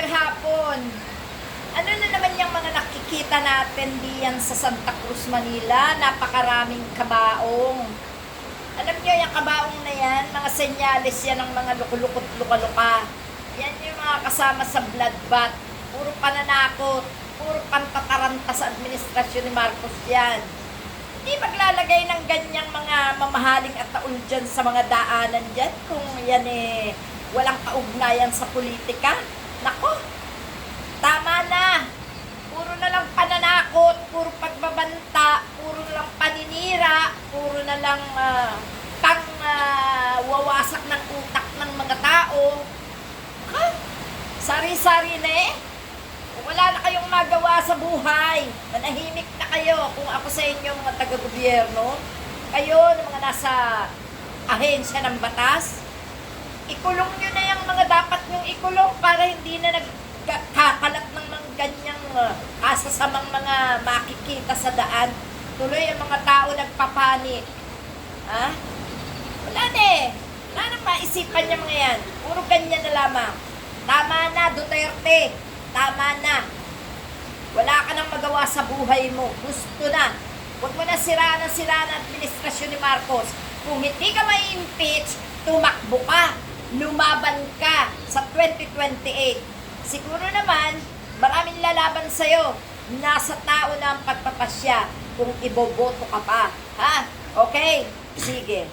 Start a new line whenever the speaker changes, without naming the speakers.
maghapon. Ano na naman yung mga nakikita natin diyan sa Santa Cruz, Manila? Napakaraming kabaong. Alam nyo, yung kabaong na yan, mga senyales yan ng mga lukulukot, luka-luka. Yan yung mga kasama sa bloodbath. Puro pananakot, puro pantataranta sa administrasyon ni Marcos yan. Hindi maglalagay ng ganyang mga mamahaling at taon dyan sa mga daanan dyan kung yan walang kaugnayan sa politika. Nako, tama na. Puro na lang pananakot, puro pagbabanta, puro na lang paninira, puro na lang wawasak ng utak ng mga tao. Ha? Sari-sari na eh. Wala na kayong magawa sa buhay. Manahimik na kayo kung ako sa inyo mga taga-gobyerno. Kayo na mga nasa ahensya ng batas. Ikulong nyo na yung mga dapat nyong ikulong para hindi na nagkakalat ng mga ganyang kasasamang mga makikita sa daan. Tuloy ang mga tao nagpapanik. Ha? Wala na eh. Wala na maisipan niya mga yan. Puro ganyan na lamang. Tama na, Duterte. Tama na. Wala ka nang magawa sa buhay mo. Gusto na. Huwag mo na siraan ang administrasyon ni Marcos. Kung hindi ka ma-impeach, tumakbo ka. Lumaban ka sa 2028. Siguro naman, maraming lalaban sa'yo. Nasa tao na ang pagpapasya kung iboboto ka pa. Ha? Okay? Sige.